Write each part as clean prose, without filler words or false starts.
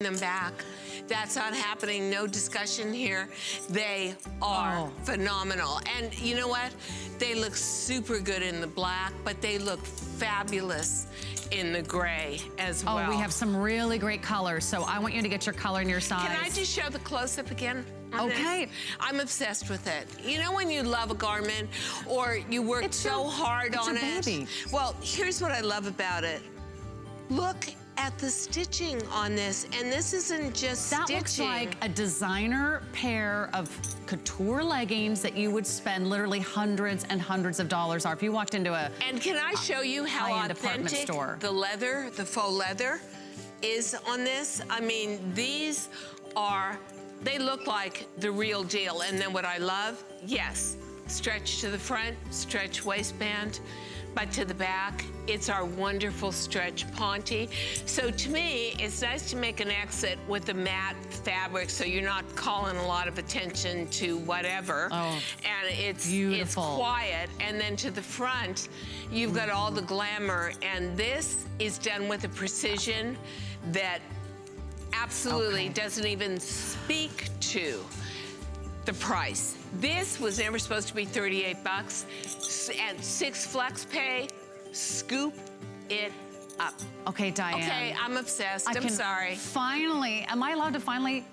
them back. That's not happening. No discussion here. They are phenomenal. And you know what? They look super good in the black, but they look fabulous in the gray as well. Oh, we have some really great colors, so I want you to get your color and your size. Can I just show the close-up again? Okay. I'm obsessed with it. You know when you love a garment or you work so hard on it? Baby. Well, here's what I love about it. Look at the stitching on this, and this isn't just that stitching. Looks like a designer pair of couture leggings that you would spend literally hundreds and hundreds of dollars on if you walked into a And can I show you how authentic the leather, the faux leather is on this? I mean, these are, they look like the real deal. And then what I love, yes, stretch to the front, stretch waistband, but to the back, it's our wonderful stretch ponte. So to me, it's nice to make an exit with the matte fabric so you're not calling a lot of attention to whatever. Oh, and it's beautiful. It's quiet. And then to the front, you've got all the glamour. And this is done with a precision that absolutely doesn't even speak to the price. This was never supposed to be 38 bucks. And 6 flex pay, scoop it up. Okay, Diane. Okay, I'm obsessed. I'm sorry. Finally, am I allowed to finally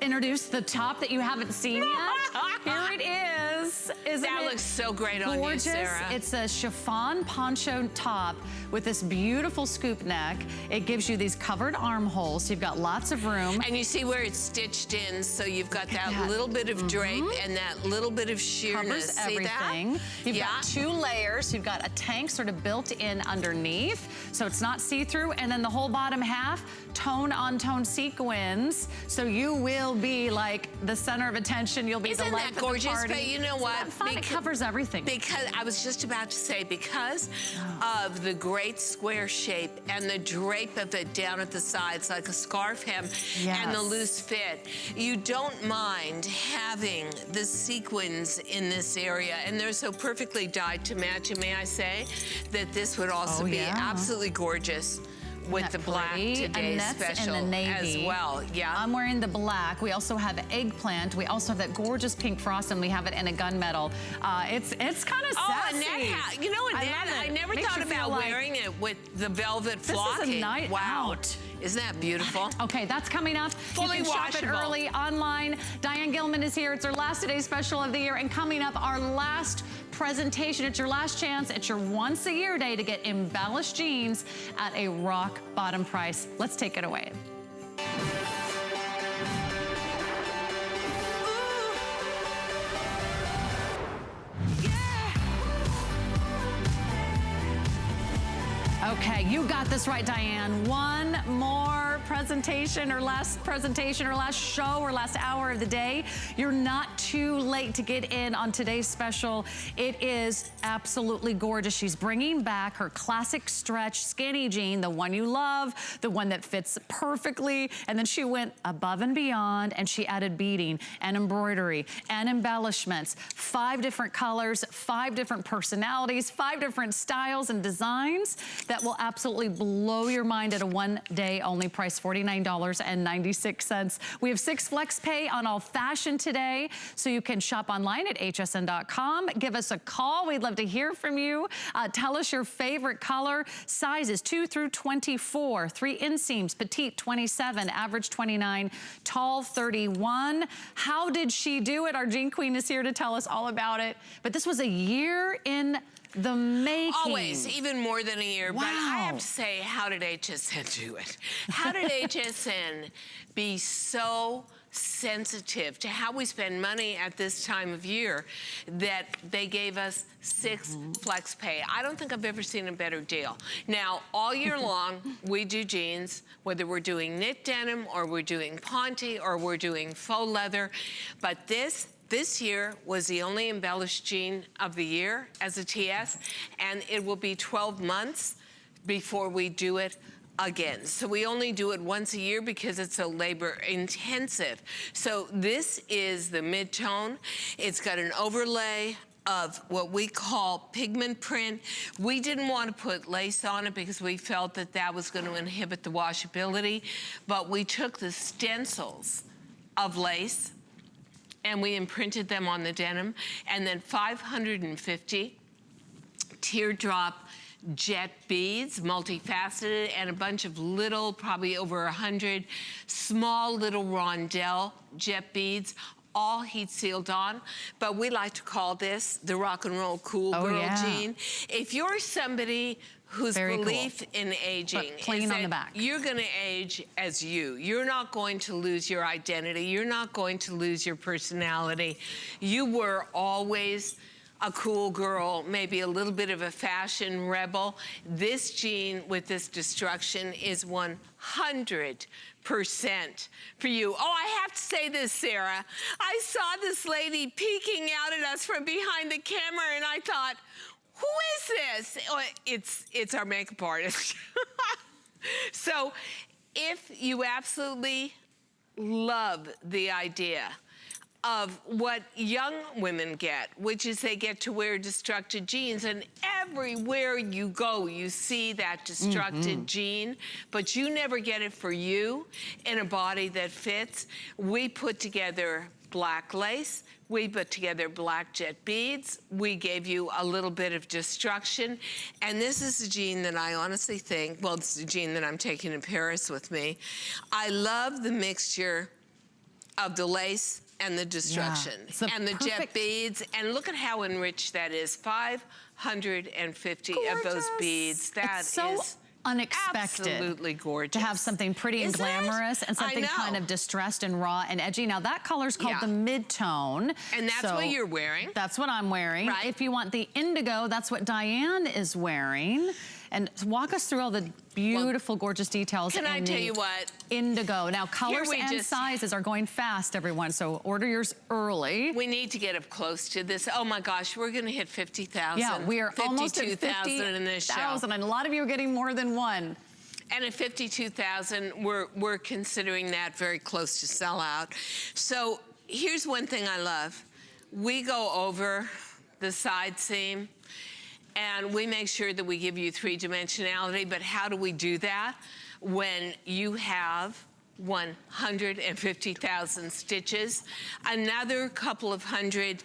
introduce the top that you haven't seen yet? Here it is. Isn't that it looks so great on gorgeous? You, Sarah. It's a chiffon poncho top with this beautiful scoop neck. It gives you these covered armholes, so you've got lots of room. And you see where it's stitched in, so you've got that little bit of drape and that little bit of sheerness. Covers everything. You've got 2 layers. You've got a tank sort of built in underneath, so it's not see-through. And then the whole bottom half, tone-on-tone sequins, so you will be like the center of attention. You'll be the life of the party. Isn't that gorgeous? But you know what? It covers everything. Because I was just about to say, because of the great square shape and the drape of it down at the sides like a scarf hem and the loose fit, you don't mind having the sequins in this area, and they're so perfectly dyed to match. And may I say that this would also be absolutely gorgeous with the black today's special and the navy as well. Yeah, I'm wearing the black. We also have eggplant. We also have that gorgeous pink frost, and we have it in a gunmetal. It's kind of sassy. Annette, you know, Annette, I never thought about wearing it with the velvet flocking. This is a night out. Isn't that beautiful? Okay, that's coming up. Fully you can shop it early online. Diane Gilman is here. It's our last today's special of the year, and coming up, our last presentation. It's your last chance. It's your once a year day to get embellished jeans at a rock bottom price. Let's take it away. Okay, you got this right, Diane. One more presentation or last show or last hour of the day. You're not too late to get in on today's special. It is absolutely gorgeous. She's bringing back her classic stretch skinny jean, the one you love, the one that fits perfectly. And then she went above and beyond, and she added beading and embroidery and embellishments. 5 different colors, 5 different personalities, 5 different styles and designs that will absolutely blow your mind at a one-day only price, $49.96. We have 6 flex pay on all fashion today, so you can shop online at hsn.com. Give us a call. We'd love to hear from you. Tell us your favorite color. Sizes 2 through 24. 3 inseams, petite 27, average 29, tall 31. How did she do it? Our Jean Queen is here to tell us all about it. But this was a year in the making. Always, even more than a year. But I have to say, how did HSN do it? How did HSN be so sensitive to how we spend money at this time of year that they gave us 6 flex pay? I don't think I've ever seen a better deal. Now, all year long, we do jeans, whether we're doing knit denim or we're doing ponte or we're doing faux leather. But this year was the only embellished jean of the year as a TS, and it will be 12 months before we do it again. So we only do it once a year because it's so labor intensive. So this is the mid-tone. It's got an overlay of what we call pigment print. We didn't want to put lace on it because we felt that that was going to inhibit the washability, but we took the stencils of lace and we imprinted them on the denim, and then 550 teardrop jet beads, multifaceted, and a bunch of little, probably over 100 small little rondelle jet beads, all heat sealed on. But we like to call this the rock and roll cool girl jean. If you're somebody whose belief in aging is that you're gonna age as you. You're not going to lose your identity. You're not going to lose your personality. You were always a cool girl, maybe a little bit of a fashion rebel. This jean with this destruction is 100% for you. Oh, I have to say this, Sarah. I saw this lady peeking out at us from behind the camera and I thought, who is this? Oh, it's our makeup artist. So if you absolutely love the idea of what young women get, which is they get to wear destructed jeans, and everywhere you go, you see that destructed jean, but you never get it for you in a body that fits. We put together black lace, we put together black jet beads, we gave you a little bit of destruction, and this is a jean that I honestly think, well, it's a jean that I'm taking to Paris with me. I love the mixture of the lace and the destruction and the jet beads, and look at how enriched that is. 550 of those beads. That is so unexpected. Absolutely gorgeous. To have something pretty and glamorous and something kind of distressed and raw and edgy. Now that color's called the mid-tone. And that's what you're wearing. That's what I'm wearing. Right. If you want the indigo, that's what Diane is wearing. And walk us through all the beautiful, gorgeous details. Can I tell you what? Indigo. Now, colors and sizes are going fast, everyone, so order yours early. We need to get up close to this. Oh my gosh, we're gonna hit 50,000. Yeah, we are almost at 52,000 in this show. And a lot of you are getting more than one. And at 52,000, we're considering that very close to sell out. So here's one thing I love. We go over the side seam, and we make sure that we give you three-dimensionality, but how do we do that when you have 150,000 stitches, another couple of hundred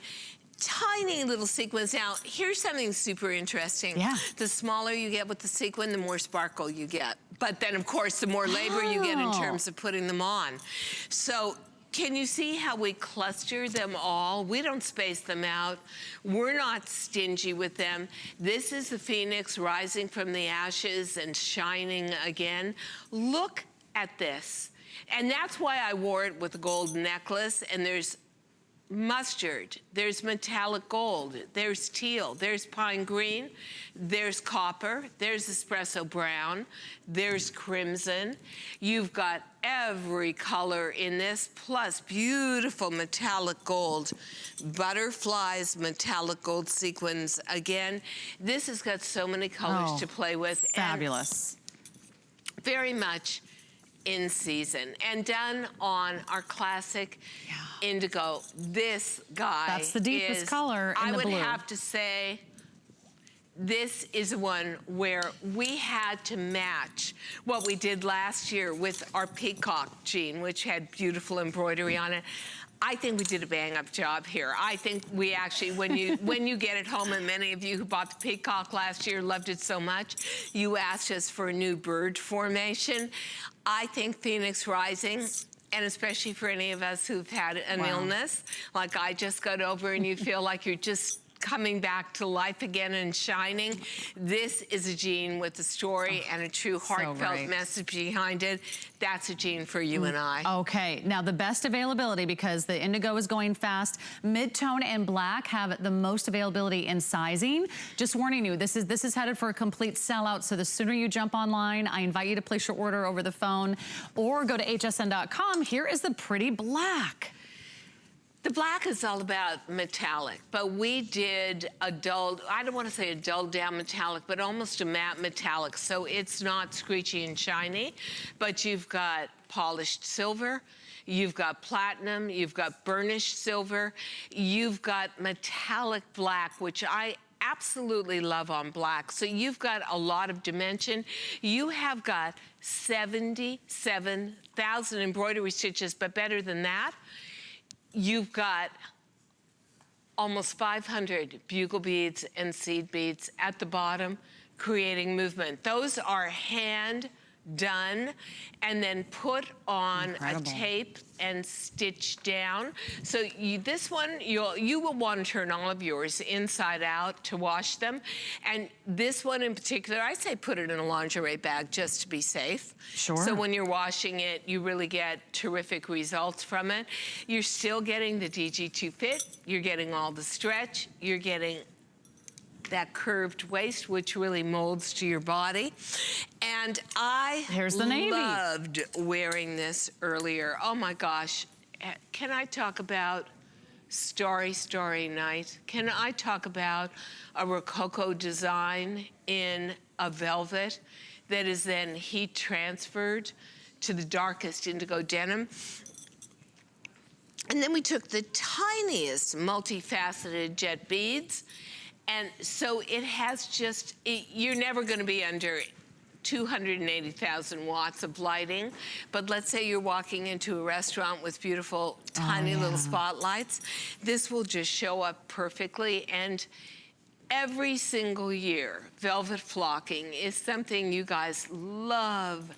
tiny little sequins? Now, here's something super interesting. Yeah. The smaller you get with the sequin, the more sparkle you get. But then, of course, the more labor you get in terms of putting them on. So, can you see how we cluster them all? We don't space them out. We're not stingy with them. This is the phoenix rising from the ashes and shining again. Look at this. And that's why I wore it with a gold necklace, and there's mustard, there's metallic gold, there's teal, there's pine green, there's copper, there's espresso brown, there's crimson. You've got every color in this, plus beautiful metallic gold, butterflies, metallic gold sequins. Again, this has got so many colors to play with. Fabulous. And very much in season, and done on our classic indigo. This guy, that's the deepest color in the blue. I would have to say this is one where we had to match what we did last year with our peacock jean, which had beautiful embroidery on it. I think we did a bang-up job here. I think we actually, when you get it home, and many of you who bought the peacock last year loved it so much, you asked us for a new bird formation. I think Phoenix Rising, and especially for any of us who've had an illness, like I just got over, and you feel like you're just coming back to life again and shining. This is a jean with a story and a true heartfelt message behind it. That's a jean for you and I. Okay, now the best availability, because the indigo is going fast, mid-tone and black have the most availability in sizing. Just warning you, this is headed for a complete sellout, so the sooner you jump online, I invite you to place your order over the phone or go to hsn.com. Here is the pretty black. The black is all about metallic, but we did a dulled, I don't want to say a dulled down metallic, but almost a matte metallic. So it's not screechy and shiny, but you've got polished silver, you've got platinum, you've got burnished silver, you've got metallic black, which I absolutely love on black. So you've got a lot of dimension. You have got 77,000 embroidery stitches, but better than that, you've got almost 500 bugle beads and seed beads at the bottom, creating movement. Those are hand done and then put on Incredible. a tape and stitched down. So this one, you will want to turn all of yours inside out to wash them. And this one in particular, I say put it in a lingerie bag just to be safe. Sure. So when you're washing it, you really get terrific results from it. You're still getting the DG2 fit, you're getting all the stretch, you're getting that curved waist, which really molds to your body. And I Here's the navy. loved wearing this earlier. Oh my gosh. Can I talk about Starry, Starry Night? Can I talk about a Rococo design in a velvet that is then heat transferred to the darkest indigo denim? And then we took the tiniest multifaceted jet beads. And so it has just, you're never going to be under 280,000 watts of lighting. But let's say you're walking into a restaurant with beautiful, tiny little spotlights. This will just show up perfectly. And every single year, velvet flocking is something you guys love.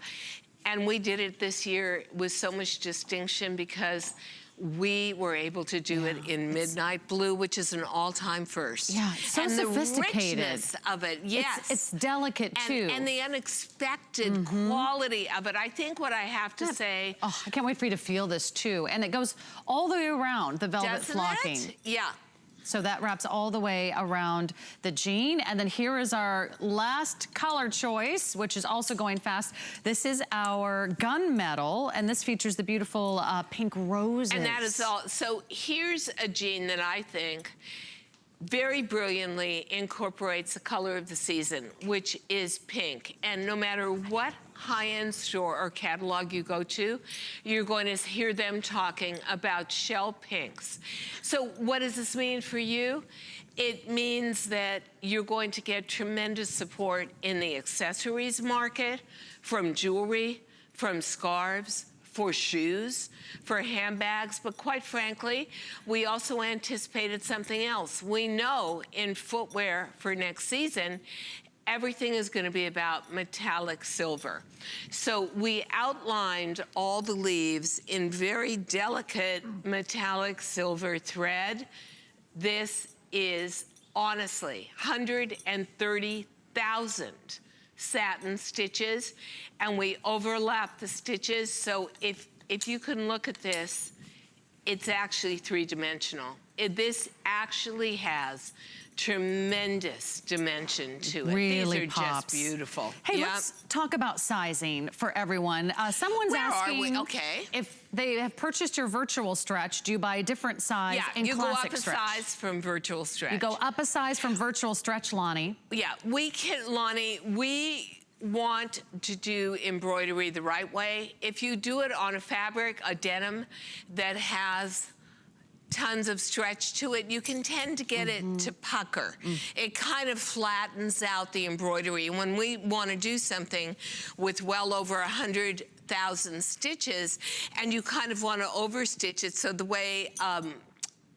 And we did it this year with so much distinction because we were able to do it in midnight blue, which is an all-time first. Yeah, it's so and sophisticated. The richness of it, yes. It's delicate too. And the unexpected quality of it. I think what I have to say. Oh, I can't wait for you to feel this too. And it goes all the way around, the velvet Doesn't flocking. it? Yeah. So that wraps all the way around the jean. And then here is our last color choice, which is also going fast. This is our gunmetal, and this features the beautiful pink roses. And that is all. So here's a jean that I think very brilliantly incorporates the color of the season, which is pink. And no matter what high-end store or catalog you go to, you're going to hear them talking about shell pinks. So what does this mean for you? It means that you're going to get tremendous support in the accessories market, from jewelry, from scarves, for shoes, for handbags, but quite frankly, we also anticipated something else. We know in footwear for next season, everything is going to be about metallic silver. So we outlined all the leaves in very delicate metallic silver thread. This is honestly 130,000 satin stitches, and we overlap the stitches. So if you can look at this, it's actually three-dimensional. This actually has tremendous dimension to it. Really These are pops. just beautiful. Hey, let's talk about sizing for everyone. Someone's asking if they have purchased your virtual stretch, do you buy a different size in classic stretch? You go up a size from virtual stretch. You go up a size from virtual stretch, Lonnie. Yeah, Lonnie, we want to do embroidery the right way. If you do it on a fabric, a denim that has tons of stretch to it, you can tend to get it to pucker. It kind of flattens out the embroidery. When we want to do something with well over 100,000 stitches, and you kind of want to overstitch it, so the way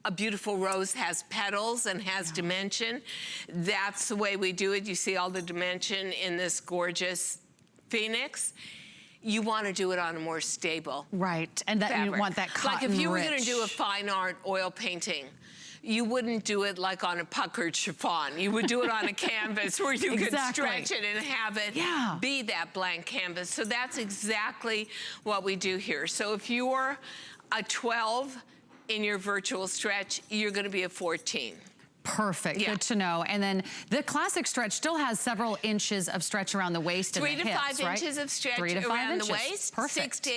a beautiful rose has petals and has dimension, that's the way we do it. You see all the dimension in this gorgeous Phoenix. You want to do it on a more stable Right, and that fabric. You want that cotton Like if you were rich. going to do a fine art oil painting, you wouldn't do it like on a puckered chiffon. You would do it on a canvas where you could stretch it and have it be that blank canvas. So that's exactly what we do here. So if you're a 12 in your virtual stretch, you're going to be a 14. Perfect, good to know. And then the classic stretch still has several inches of stretch around the waist and the hips, 3 to 5 inches of stretch 3 to 5 around inches. the waist. Perfect.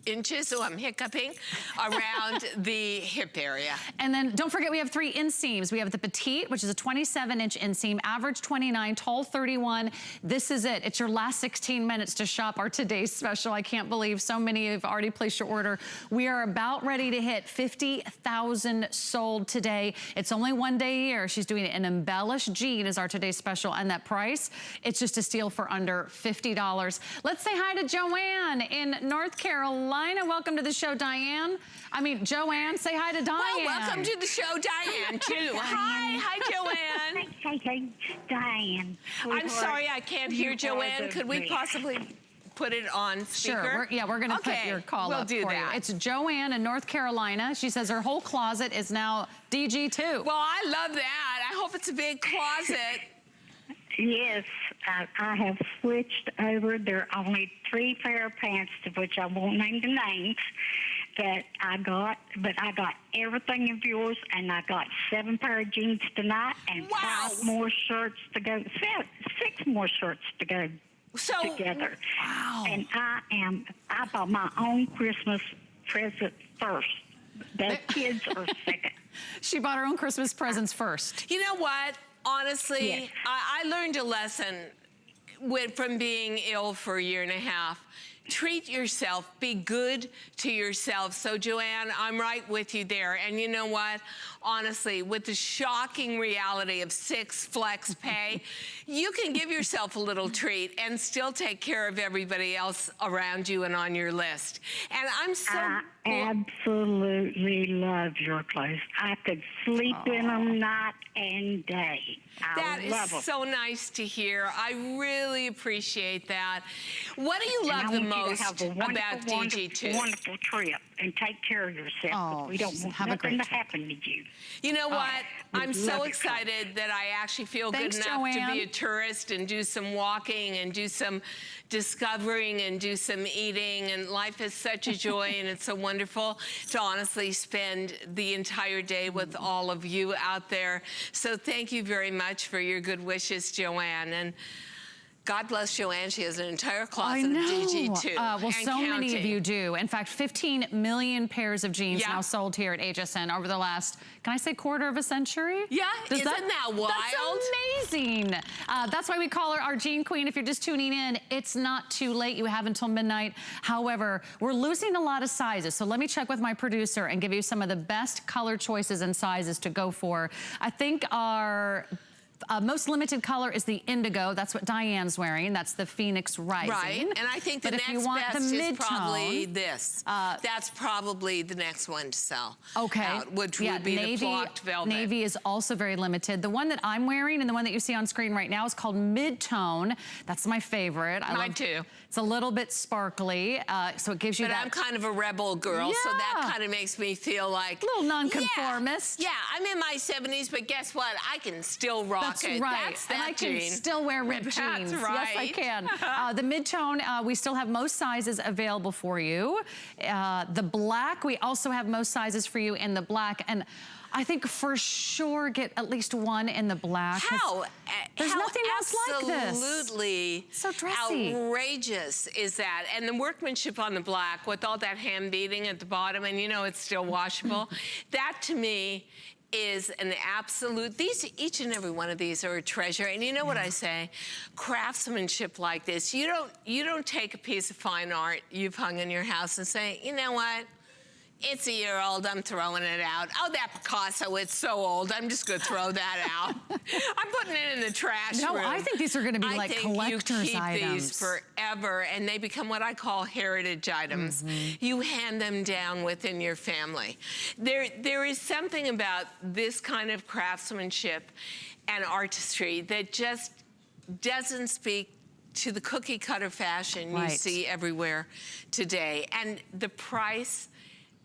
inches, so I'm hiccuping, around the hip area. And then don't forget we have 3 inseams. We have the petite, which is a 27-inch inseam, average 29, tall 31. This is it. It's your last 16 minutes to shop our today's special. I can't believe so many have already placed your order. We are about ready to hit 50,000 sold today. It's only one day a year. She's doing an embellished jean as our today's special, and that price, it's just a steal for under $50. Let's say hi to Joanne in North Carolina. Welcome to the show, Diane. I mean, Joanne, say hi to Diane. Well, welcome to the show, Diane, too. Hi, Joanne. Hey, Diane. I'm sorry I can't hear Joanne. Could we possibly put it on speaker? Sure, we're gonna put your call up for you. It's Joanne in North Carolina. She says her whole closet is now DG2. Well, I love that. I hope it's a big closet. Yes, I have switched over. There are only 3 pair of pants, to which I won't name the names, that I got. But I got everything of yours, and I got 7 pair of jeans tonight, and 5 more shirts to go. 6 more shirts to go together. Wow. And I bought my own Christmas present first. The kids are second. She bought her own Christmas presents first. You know what? Honestly, Yes. I learned a lesson from being ill for a year and a half. Treat yourself, be good to yourself. So Joanne, I'm right with you there. And you know what? Honestly, with the shocking reality of 6 flex pay, you can give yourself a little treat and still take care of everybody else around you and on your list. And I'm so... I absolutely love your clothes. I could sleep in them night and day. That I love is them. so nice to hear. I really appreciate that. What do you And love I the want you to most have a about wonderful, DG2? wonderful trip and take care of yourself. Oh, We don't want have a nothing great to trip. happen to you. You know what? we I'm love so your excited that I actually feel Thanks, good enough to Joanne. be a tourist and do some walking and do some discovering and do some eating. And life is such a joy and it's so wonderful to honestly spend the entire day with all of you out there. So thank you very much for your good wishes, Joanne. And God bless Joanne. She has an entire closet of DG2. Well, and so many of counting. you do. In fact, 15 million pairs of jeans Yeah. now sold here at HSN over the last, can I say quarter of a century? Yeah, isn't that wild? That's amazing. That's why we call her our Jean Queen. If you're just tuning in, it's not too late. You have until midnight. However, we're losing a lot of sizes. So let me check with my producer and give you some of the best color choices and sizes to go for. I think our most limited color is the indigo. That's what Diane's wearing. That's the Phoenix Rising. Right, and I think the But if next you want best the is mid-tone, probably this. That's probably the next one to sell. Okay. Out, which would be the flocked velvet. Navy is also very limited. The one that I'm wearing and the one that you see on screen right now is called mid-tone. That's my favorite. Mine too. It's a little bit sparkly, so it gives you But that. I'm kind of a rebel girl, so that Yeah. kind of makes me feel like... A little nonconformist. Yeah, I'm in my 70s, but guess what? I can still rock That's it. right. That's and I that can Jean. still wear ripped That's jeans. right. Yes, I can. The mid-tone, we still have most sizes available for you. The black, we also have most sizes for you in the black. And I think for sure get at least one in the black. How? There's nothing else like this. Absolutely. So dressy. Outrageous is that. And the workmanship on the black with all that hand beading at the bottom, and you know it's still washable. That to me is an absolute, each and every one of these are a treasure. And you know what I say? Craftsmanship like this, you don't take a piece of fine art you've hung in your house and say, you know what? It's a year old, I'm throwing it out. Oh, that Picasso, it's so old, I'm just gonna throw that out. I'm putting it in the trash room. No, I think these are gonna be like collector's I think you keep items. these forever, and they become what I call heritage items. You hand them down within your family. There is something about this kind of craftsmanship and artistry that just doesn't speak to the cookie cutter fashion you see everywhere today. And the price,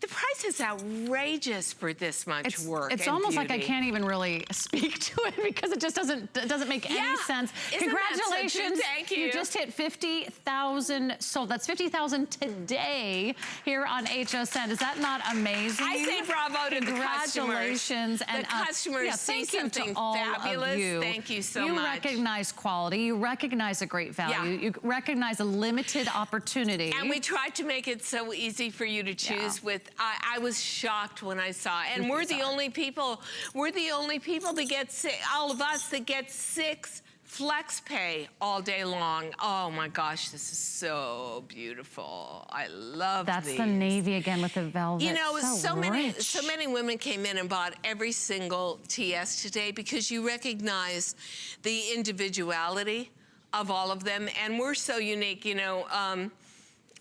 The price is outrageous for this much work. It's and almost beauty. like I can't even really speak to it because it just doesn't make any sense. Isn't that so true? Congratulations. Thank you. You just hit 50,000 sold. That's 50,000 today here on HSN. Is that not amazing? I say bravo to the customers. Congratulations. The customers see thank you something to all fabulous. of you. Thank you so You much. recognize quality. You recognize a great value. You recognize a limited opportunity. And we tried to make it so easy for you to choose with, I was shocked when I saw it. And we're the only people that get, all of us that get 6 flex pay all day long. Oh my gosh, this is so beautiful. I love That's these. the navy again with the velvet. You know, so rich. many women came in and bought every single TS today because you recognize the individuality of all of them, and we're so unique. You know,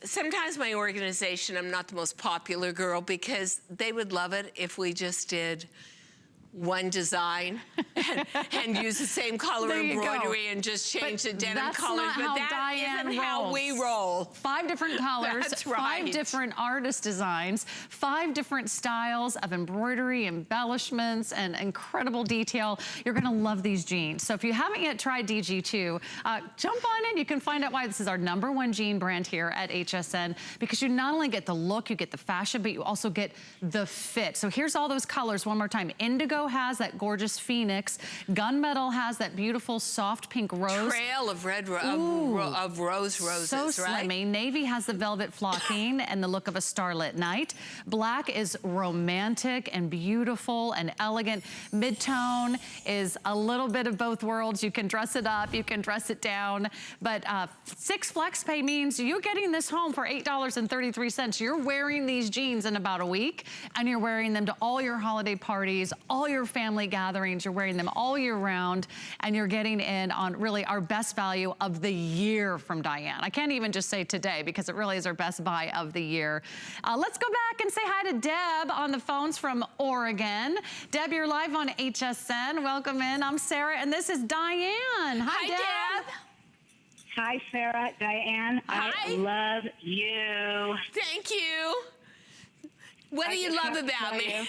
sometimes my organization, I'm not the most popular girl because they would love it if we just did one design and use the same color There you embroidery go. and just change the denim that's colors. not But how that Diane isn't how rolls. we roll. 5 different colors, That's 5 right. different artist designs, 5 different styles of embroidery, embellishments, and incredible detail. You're gonna love these jeans. So if you haven't yet tried DG2, jump on in. You can find out why this is our #1 jean brand here at HSN, because you not only get the look, you get the fashion, but you also get the fit. So here's all those colors one more time. Indigo has that gorgeous phoenix. Gunmetal has that beautiful soft pink rose. Trail of red of roses, So right? slimmy. Navy has the velvet flocking and the look of a starlit night. Black is romantic and beautiful and elegant. Midtone is a little bit of both worlds. You can dress it up, you can dress it down. But 6 flex pay means you're getting this home for $8.33. You're wearing these jeans in about a week, and you're wearing them to all your holiday parties, all your family gatherings. You're wearing them all year round, and you're getting in on really our best value of the year from Diane. I can't even just say today because it really is our best buy of the year. Let's go back and say hi to Deb on the phones from Oregon. Deb, you're live on HSN. Welcome in. I'm Sarah, and this is Diane. Hi, Deb. Hi, Sarah, Diane. Hi. I love you. Thank you. What do you love about me?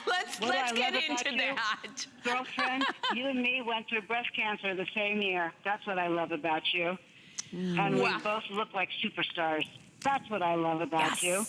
Let's get into that. Girlfriend, you and me went through breast cancer the same year. That's what I love about you. And we both look like superstars. That's what I love about you.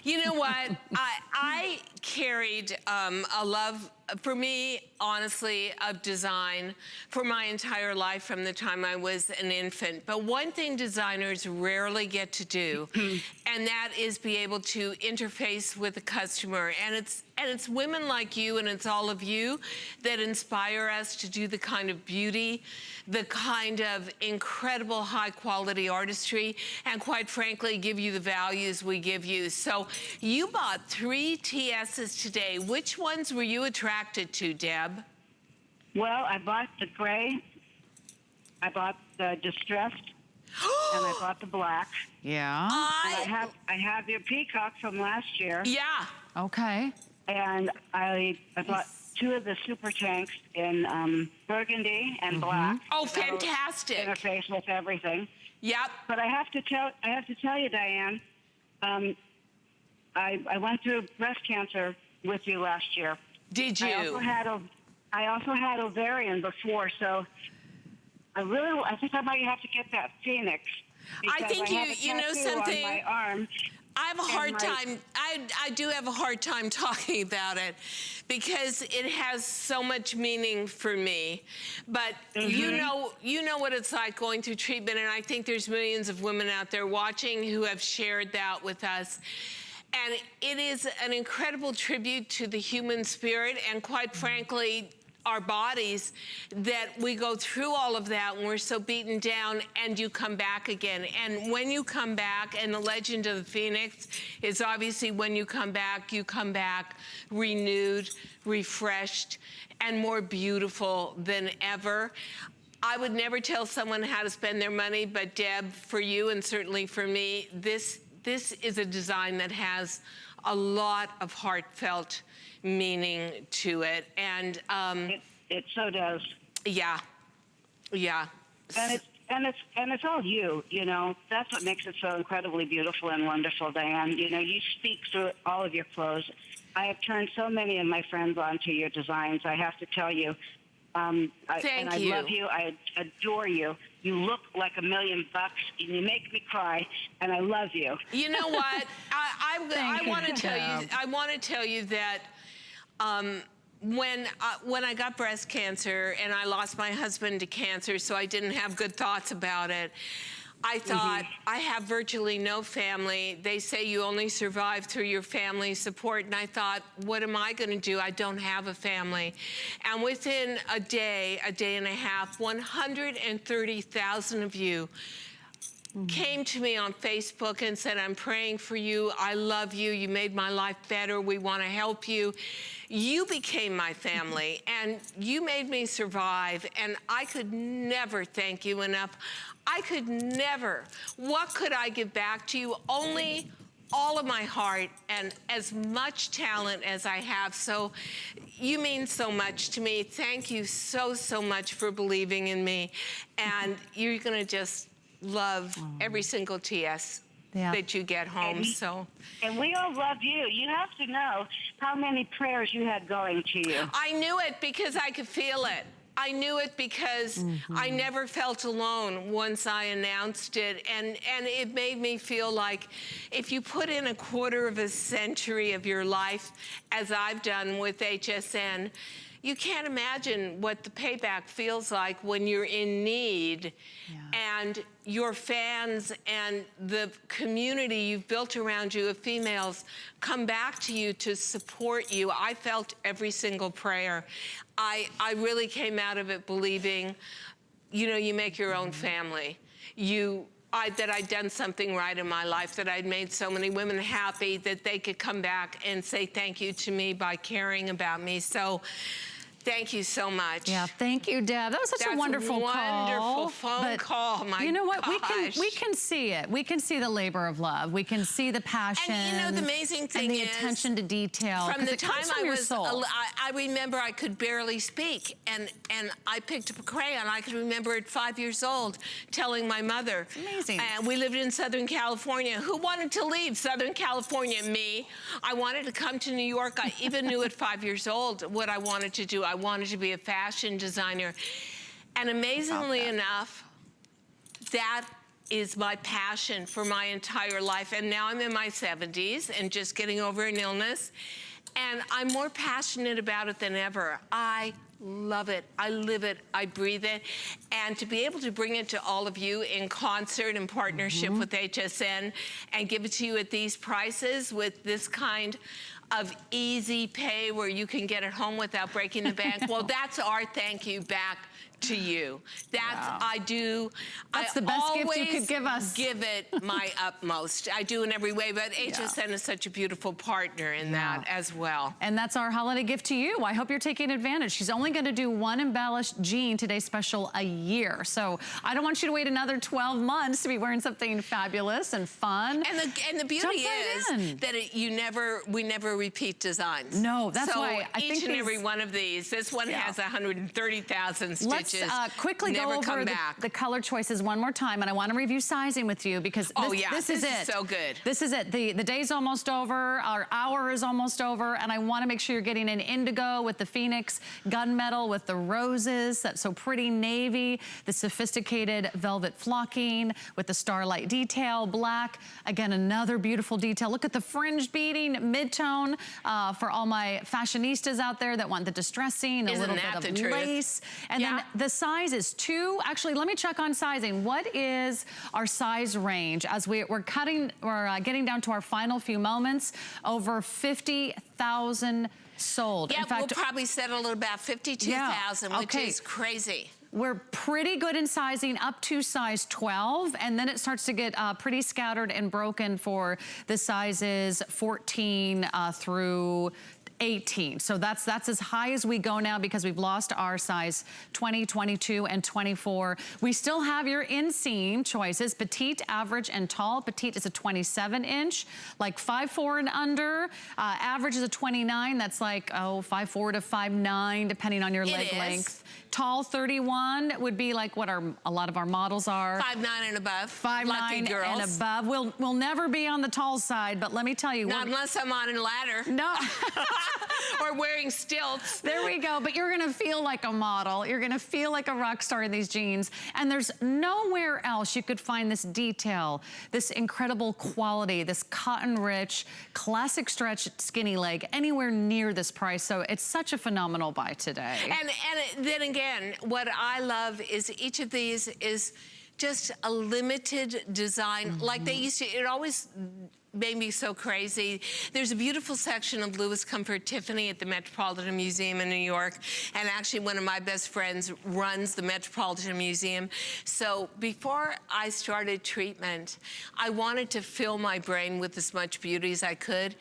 You know what? I carried a love, for me, honestly, of design for my entire life from the time I was an infant. But one thing designers rarely get to do, and that is be able to interface with the customer. And it's women like you, and it's all of you that inspire us to do the kind of beauty, the kind of incredible high quality artistry, and quite frankly, give you the values we give you. So you bought 3 TSs today. Which ones were you attracted to, Deb? Well, I bought the gray, I bought the distressed, and I bought the black. Yeah. And I have your peacock from last year. Yeah. Okay. And I bought 2 of the super tanks in burgundy and black. Oh, fantastic. Interface with everything. Yep. But I have to tell you, Diane, I went through breast cancer with you last year. Did you? I also had ovarian before, so I think I might have to get that Phoenix. I think you know something. On my arm. I have a hard time. I do have a hard time talking about it because it has so much meaning for me. But you know what it's like going through treatment, and I think there's millions of women out there watching who have shared that with us. And it is an incredible tribute to the human spirit and, quite frankly, our bodies, that we go through all of that and we're so beaten down, and you come back again. And when you come back, and the legend of the Phoenix is obviously when you come back renewed, refreshed, and more beautiful than ever. I would never tell someone how to spend their money, but Deb, for you and certainly for me, this is a design that has a lot of heartfelt meaning to it, and it so does. Yeah. And And it's all you, you know. That's what makes it so incredibly beautiful and wonderful, Diane. You know, you speak through all of your clothes. I have turned so many of my friends onto your designs. I have to tell you. Thank you. I love you. I adore you. You look like $1 million, and you make me cry, and I love you. You know what? I want to tell you. I want to tell you that. When I got breast cancer and I lost my husband to cancer, so I didn't have good thoughts about it, I thought, I have virtually no family. They say you only survive through your family support. And I thought, what am I going to do? I don't have a family. And within a day and a half, 130,000 of you came to me on Facebook and said, I'm praying for you. I love you. You made my life better. We want to help you. You became my family, and you made me survive, and I could never thank you enough. I could never. What could I give back to you? Only all of my heart and as much talent as I have. So you mean so much to me. Thank you so, so much for believing in me. And you're going to just love every single TS that you get home. And we all love you. You have to know how many prayers you had going to you. I knew it because I could feel it. I knew it because I never felt alone once I announced it. And it made me feel like if you put in a quarter of a century of your life, as I've done with HSN, you can't imagine what the payback feels like when you're in need and your fans and the community you've built around you of females come back to you to support you. I felt every single prayer. I really came out of it believing, you know, you make your own family. That I'd done something right in my life, that I'd made so many women happy that they could come back and say thank you to me by caring about me. So thank you so much. Yeah, thank you, Deb. That was such a wonderful phone call. My you know what? gosh. We can see it. We can see the labor of love. We can see the passion. And you know, the amazing thing and the is, attention to detail. From the time I I remember I could barely speak, and I picked up a crayon. I could remember at 5 years old telling my mother. It's amazing. And we lived in Southern California. Who wanted to leave Southern California? Me. I wanted to come to New York. I even knew at 5 years old what I wanted to do. I wanted to be a fashion designer. And amazingly enough, that is my passion for my entire life. And now I'm in my 70s and just getting over an illness. And I'm more passionate about it than ever. I love it. I live it. I breathe it. And to be able to bring it to all of you in concert and partnership with HSN and give it to you at these prices with this kind of easy pay where you can get it home without breaking the bank. Well, that's our thank you back to you. That's That's the best gift you could give us. Give it my utmost. I do in every way, but HSN is such a beautiful partner in that as well. And that's our holiday gift to you. I hope you're taking advantage. She's only going to do one embellished jean Today Special a year. So I don't want you to wait another 12 months to be wearing something fabulous and fun. And the beauty is that we never repeat designs. No, that's why I think each and every one of these, this one has 130,000 stitches. Let's quickly go over the color choices one more time, and I want to review sizing with you because this is it. So good. This is it. The day's almost over. Our hour is almost over, and I want to make sure you're getting an indigo with the Phoenix gunmetal with the roses, that's so pretty navy, the sophisticated velvet flocking with the starlight detail, black. Again, another beautiful detail. Look at the fringe beading, mid-tone for all my fashionistas out there that want the distressing, a little bit of lace. And then the size is 2. Actually, let me check on sizing. What is our size range as we're getting down to our final few moments? Over 50,000 sold. Yeah, in fact, we'll probably settle at about 52,000, which is crazy. We're pretty good in sizing up to size 12, and then it starts to get pretty scattered and broken for the sizes 14 through 18. So that's as high as we go now because we've lost our size 20, 22, and 24. We still have your inseam choices, petite, average, and tall. Petite is a 27-inch, like 5'4" and under. Average is a 29. That's like, 5'4" to 5'9", depending on your leg length. Tall 31 would be like what a lot of our models are. 5'9" and above. 5'9" and above. We'll never be on the tall side, but let me tell you. Not unless I'm on a ladder. No. Or wearing stilts. There we go, but you're gonna feel like a model. You're gonna feel like a rock star in these jeans. And there's nowhere else you could find this detail, this incredible quality, this cotton-rich, classic stretch skinny leg, anywhere near this price. So it's such a phenomenal buy today. And then again, what I love is each of these is just a limited design. Like they used to, it always made me so crazy. There's a beautiful section of Louis Comfort Tiffany at the Metropolitan Museum in New York, and actually one of my best friends runs the Metropolitan Museum. So before I started treatment, I wanted to fill my brain with as much beauty as I could.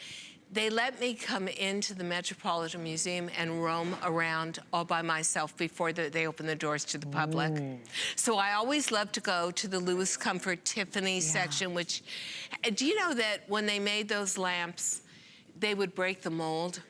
They let me come into the Metropolitan Museum and roam around all by myself before they open the doors to the public. So I always love to go to the Louis Comfort Tiffany section, which, do you know that when they made those lamps, they would break the mold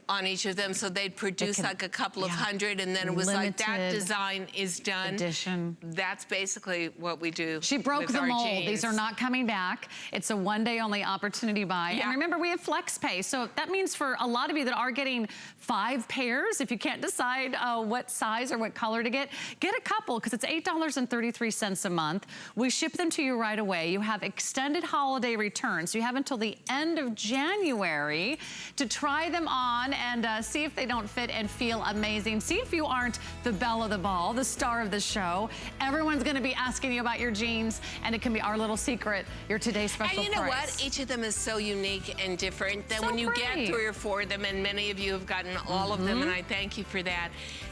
on each of them, so they'd produce like a couple of hundred, and then it was like, that design is done. Edition. That's basically what we do. She broke the mold. Jeans. These are not coming back. It's a one-day only opportunity buy. And remember, we have flex pay. So that means for a lot of you that are getting 5 pairs, if you can't decide what size or what color to get a couple, because it's $8.33 a month. We ship them to you right away. You have extended holiday returns. You have until the end of January to try them on and see if they don't fit and feel amazing. See if you aren't the belle of the ball, the star of the show. Everyone's gonna be asking you about your jeans, and it can be our little secret, your today's special price. And you know what? Each of them is so unique and different that when you get 3 or 4 of them, and many of you have gotten all of them, and I thank you for that,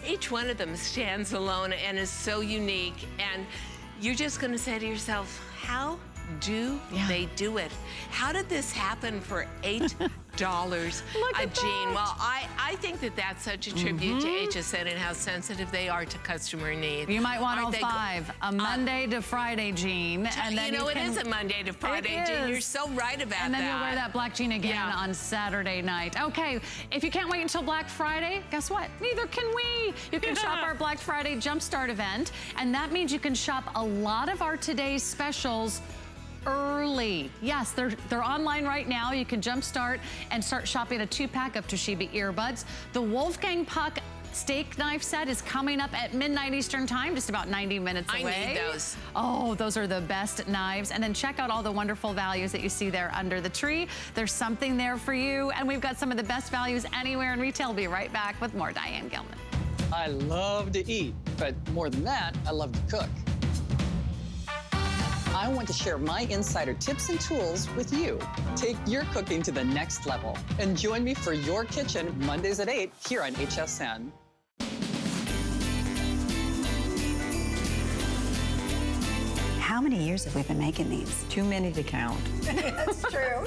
each one of them stands alone and is so unique, and you're just gonna say to yourself, how do they do it? How did this happen for $8 a jean? Well, I think that that's such a tribute to HSN and how sensitive they are to customer needs. You might want all 5. A Monday to Friday jean. And then it is a Monday to Friday jean. You're so right about that. And then you'll wear that black jean again on Saturday night. Okay, if you can't wait until Black Friday, guess what? Neither can we. You can shop our Black Friday Jumpstart event, and that means you can shop a lot of our today's specials early. Yes, they're online right now. You can jumpstart and start shopping a 2-pack of Toshiba earbuds. The Wolfgang Puck steak knife set is coming up at midnight Eastern time, just about 90 minutes away. I need those. Oh, those are the best knives. And then check out all the wonderful values that you see there under the tree. There's something there for you. And we've got some of the best values anywhere in retail. We'll be right back with more Diane Gilman. I love to eat, but more than that, I love to cook. I want to share my insider tips and tools with you. Take your cooking to the next level and join me for Your Kitchen Mondays at 8 here on HSN. How many years have we been making these? Too many to count. That's true.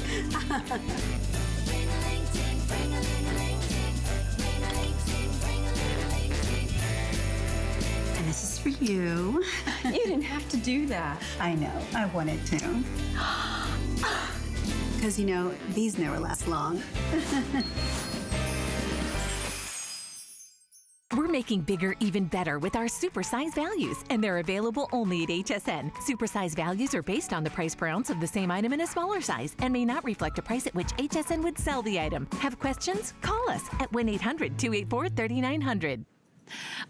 And this is for you. You didn't have to do that. I know, I wanted to. Because, you know, these never last long. We're making bigger even better with our supersize values, and they're available only at HSN. Supersize values are based on the price per ounce of the same item in a smaller size and may not reflect a price at which HSN would sell the item. Have questions? Call us at 1-800-284-3900.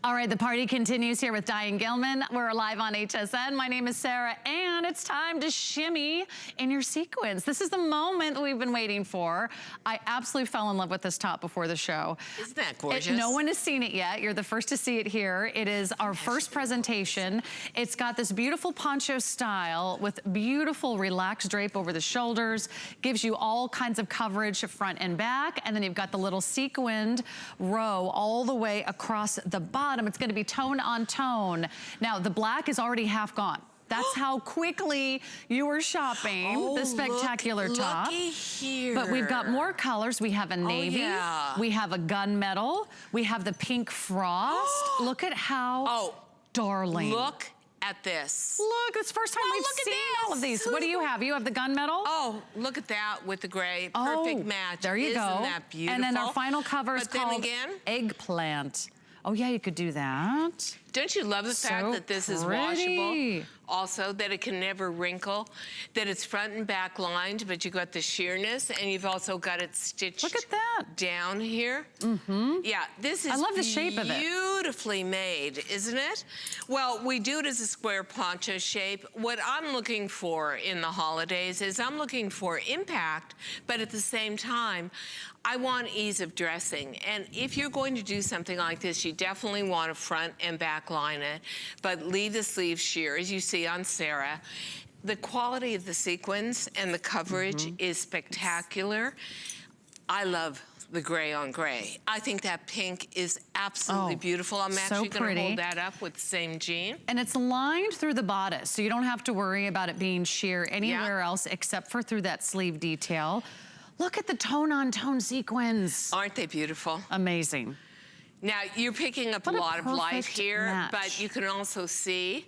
All right, the party continues here with Diane Gilman. We're live on HSN. My name is Sarah, and it's time to shimmy in your sequins. This is the moment we've been waiting for. I absolutely fell in love with this top before the show. Isn't that gorgeous? No one has seen it yet. You're the first to see it here. It is our first presentation. It's got this beautiful poncho style with beautiful relaxed drape over the shoulders. Gives you all kinds of coverage front and back. And then you've got the little sequined row all the way across the bottom. It's going to be tone on tone. Now, the black is already half gone. That's how quickly you were shopping the spectacular top. Looky here. But we've got more colors. We have a navy. Yeah. We have a gunmetal. We have the pink frost. Look at how darling. Look at this. Look, it's the first time we've seen all of these. What do you have? You have the gunmetal? Oh, look at that with the gray. Perfect match. There you go. Isn't that beautiful? And then our final cover is called again, eggplant. Oh yeah, you could do that. Don't you love the fact that this is washable? Also, that it can never wrinkle, that it's front and back lined, but you got the sheerness, and you've also got it stitched. Look at that. Down here. Yeah, this is I love the shape of it. Beautifully made, isn't it? Well, we do it as a square poncho shape. What I'm looking for in the holidays is I'm looking for impact, but at the same time, I want ease of dressing. And if you're going to do something like this, you definitely want to front and back line it, but leave the sleeves sheer, as you see on Sarah. The quality of the sequins and the coverage is spectacular. I love the gray on gray. I think that pink is absolutely beautiful. I'm actually going to hold that up with the same jean. And it's lined through the bodice, so you don't have to worry about it being sheer anywhere else except for through that sleeve detail. Look at the tone-on-tone sequins. Aren't they beautiful? Amazing. Now, you're picking up a lot of light here, but you can also see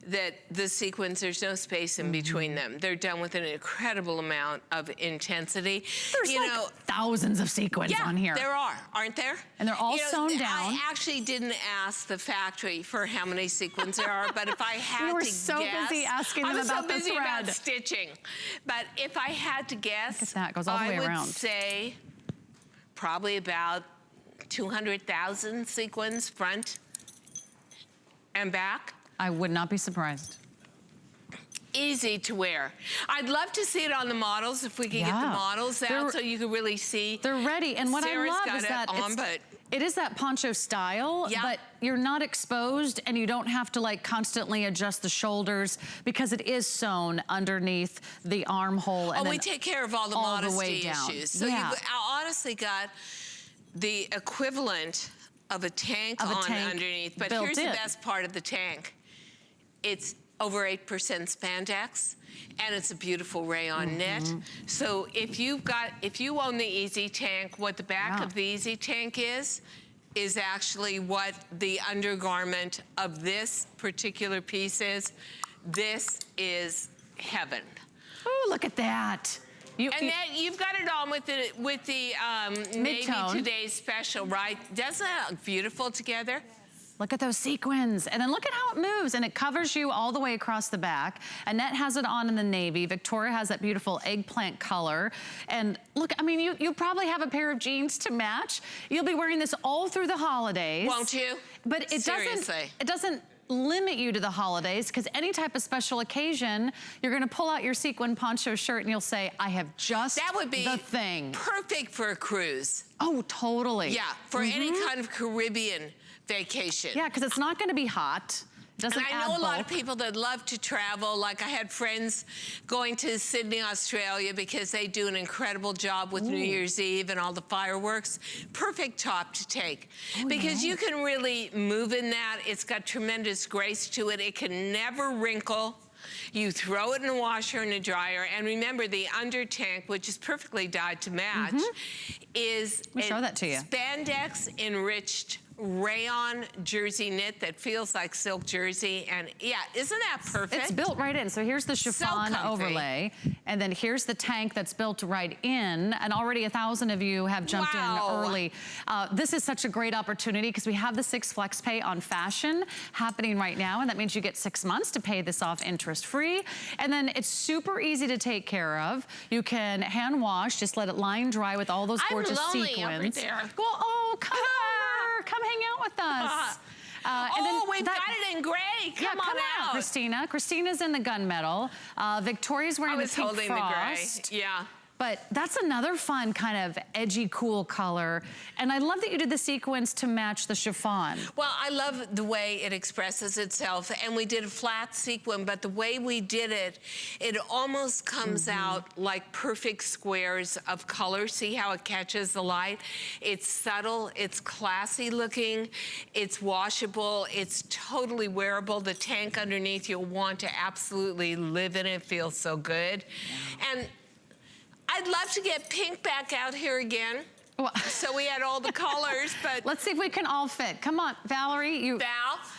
that the sequins, there's no space in between them. They're done with an incredible amount of intensity. There's like thousands of sequins on here. There are, aren't there? And they're all sewn down. I actually didn't ask the factory for how many sequins there are, but if I had to guess. You were so busy asking them about the thread. I was so busy about stitching. But if I had to guess, look at that, it goes all the way around. I would say probably about 200,000 sequins front and back. I would not be surprised. Easy to wear. I'd love to see it on the models if we could get the models out so you could really see. They're ready. And what Sarah's I love is that it is that poncho style, but you're not exposed and you don't have to like constantly adjust the shoulders because it is sewn underneath the armhole. And we take care of all the modesty issues. So you've honestly got the equivalent of a tank underneath. But here's the best part of the tank. It's over 8% spandex, and it's a beautiful rayon knit. So if you own the Easy Tank, what the back of the Easy Tank is actually what the undergarment of this particular piece is. This is heaven. Oh, look at that. And then you've got it on with the Navy Today's Special, right? Doesn't that look beautiful together? Look at those sequins. And then look at how it moves. And it covers you all the way across the back. Annette has it on in the navy. Victoria has that beautiful eggplant color. And look, I mean, you probably have a pair of jeans to match. You'll be wearing this all through the holidays. Won't you? But it doesn't limit you to the holidays, because any type of special occasion, you're gonna pull out your sequin poncho shirt and you'll say, I have just that would be the thing. Perfect for a cruise. Oh, totally. Yeah, for any kind of Caribbean vacation. Yeah, because it's not gonna be hot. And I know a lot of people that love to travel. Like I had friends going to Sydney, Australia, because they do an incredible job with New Year's Eve and all the fireworks. Perfect top to take. Because you can really move in that. It's got tremendous grace to it. It can never wrinkle. You throw it in a washer and a dryer. And remember, the under tank, which is perfectly dyed to match, is let me show that to you. Spandex enriched rayon jersey knit that feels like silk jersey. And yeah, isn't that perfect? It's built right in. So here's the chiffon overlay, and then here's the tank that's built right in, and already 1,000 of you have jumped in early. This is such a great opportunity because we have the 6 flex pay on fashion happening right now, and that means you get 6 months to pay this off interest-free. And then it's super easy to take care of. You can hand wash, just let it line dry with all those gorgeous sequins. Over there. Well, oh, come over. Come hang out with us. And then we've got it in gray. Come on out. Christina. Christina's in the gunmetal. Victoria's wearing the pink frost. Yeah. But that's another fun kind of edgy, cool color. And I love that you did the sequins to match the chiffon. Well, I love the way it expresses itself, and we did a flat sequin, but the way we did it, it almost comes out like perfect squares of color. See how it catches the light? It's subtle, it's classy looking, it's washable, it's totally wearable. The tank underneath, you'll want to absolutely live in it, feels so good. And I'd love to get pink back out here again. Well, so we had all the colors, but let's see if we can all fit. Come on, Valerie. You've